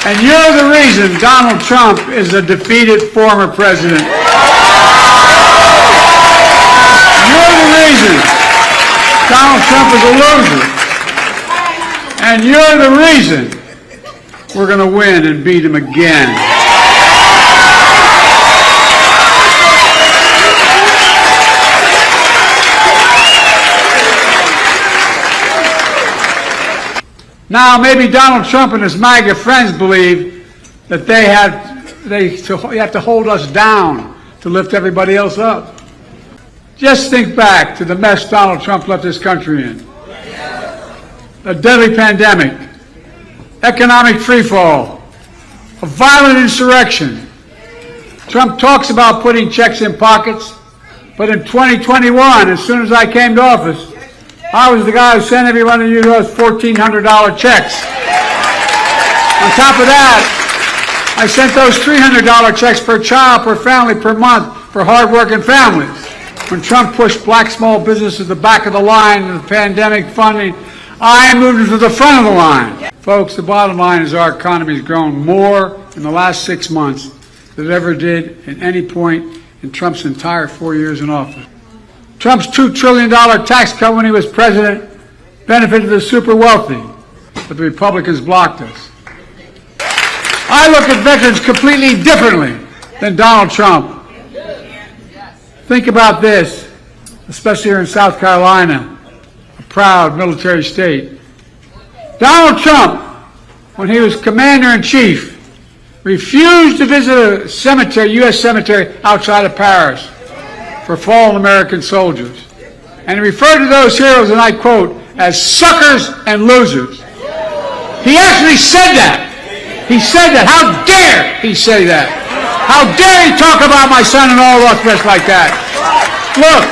And you're the reason Donald Trump is a defeated former president. You're the reason Donald Trump is a loser. And you're the reason we're going to win and beat him again. Now, maybe Donald Trump and his MAGA friends believe that they have to hold us down to lift everybody else up. Just think back to the mess Donald Trump left this country in. A deadly pandemic, economic freefall, a violent insurrection. Trump talks about putting checks in pockets, but in 2021, as soon as I came to office, I was the guy who sent every one of you those $1,400 checks. On top of that, I sent those $300 checks per child, per family, per month for hard-working families. When Trump pushed black small business to the back of the line in the pandemic funding, I moved it to the front of the line. Folks, the bottom line is our economy has grown more in the last 6 months than it ever did at any point in Trump's entire 4 years in office. Trump's $2 trillion tax cut when he was president benefited the super wealthy, but the Republicans blocked us. I look at veterans completely differently than Donald Trump. Think about this, especially here in South Carolina, a proud military state. Donald Trump, when he was commander-in-chief, refused to visit a cemetery, U.S. cemetery outside of Paris for fallen American soldiers. And he referred to those heroes, and I quote, as suckers and losers. He actually said that. He said that. How dare he say that? How dare he talk about my son and all of us rest like that? Look,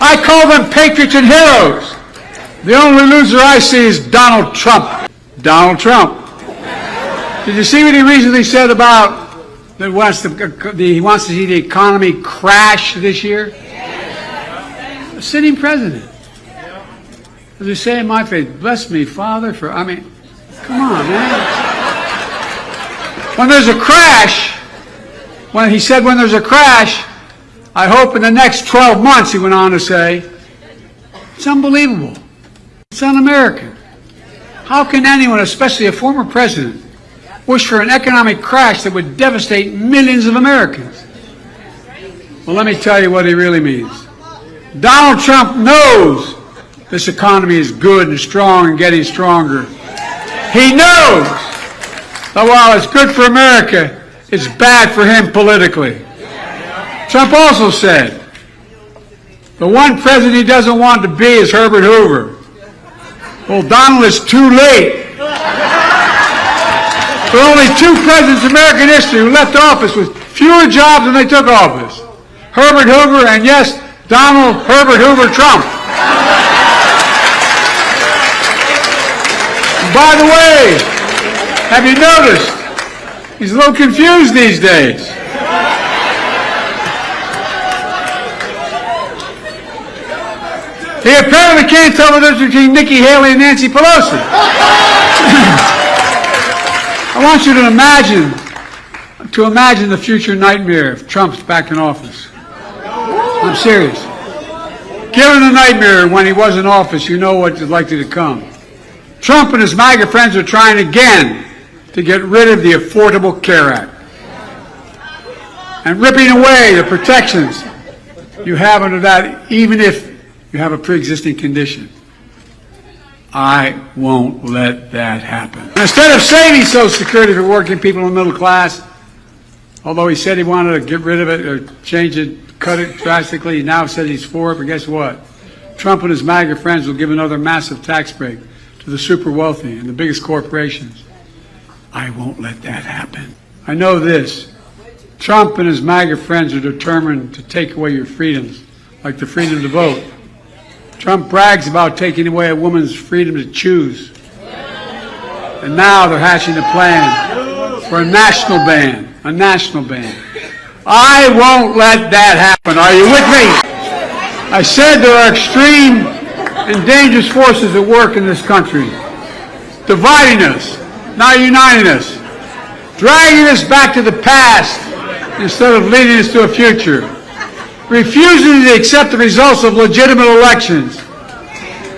I call them patriots and heroes. The only loser I see is Donald Trump. Donald Trump. Did you see what he recently said about that he wants to see the economy crash this year? A sitting president. As he say in my faith, bless me, Father, for, I mean, come on, man. When there's a crash, when he said when there's a crash, I hope in the next 12 months, he went on to say, it's unbelievable. It's un-American. How can anyone, especially a former president, wish for an economic crash that would devastate millions of Americans? Well, let me tell you what he really means. Donald Trump knows this economy is good and strong and getting stronger. He knows that while it's good for America, it's bad for him politically. Trump also said, the one president he doesn't want to be is Herbert Hoover. Well, Donald, is too late. There are only two presidents in American history who left office with fewer jobs than they took office. Herbert Hoover and, yes, Donald Herbert Hoover Trump. And by the way, have you noticed he's a little confused these days? He apparently can't tell the difference between Nikki Haley and Nancy Pelosi. I want you to imagine the future nightmare if Trump's back in office. I'm serious. Given the nightmare when he was in office, you know what is likely to come. Trump and his MAGA friends are trying again to get rid of the Affordable Care Act and ripping away the protections you have under that, even if you have a pre-existing condition. I won't let that happen. Instead of saving Social Security for working people in the middle class, although he said he wanted to get rid of it or change it, cut it drastically, he now said he's for it, but guess what? Trump and his MAGA friends will give another massive tax break to the super wealthy and the biggest corporations. I won't let that happen. I know this. Trump and his MAGA friends are determined to take away your freedoms, like the freedom to vote. Trump brags about taking away a woman's freedom to choose. And now they're hatching a plan for a national ban. A national ban. I won't let that happen. Are you with me? I said there are extreme and dangerous forces at work in this country, dividing us, not uniting us. dragging us back to the past instead of leading us to a future, refusing to accept the results of legitimate elections,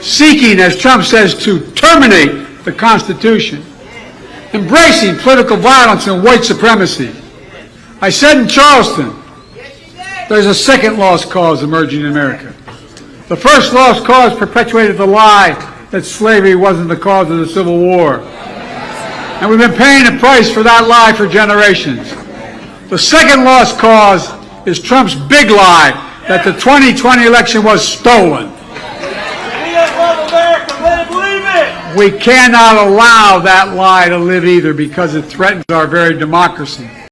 seeking, as Trump says, to terminate the Constitution, embracing political violence and white supremacy. I said in Charleston, there's a second lost cause emerging in America. The first lost cause perpetuated the lie that slavery wasn't the cause of the Civil War. And we've been paying the price for that lie for generations. The second lost cause is Trump's big lie that the 2020 election was stolen. We cannot allow that lie to live either because it threatens our very democracy.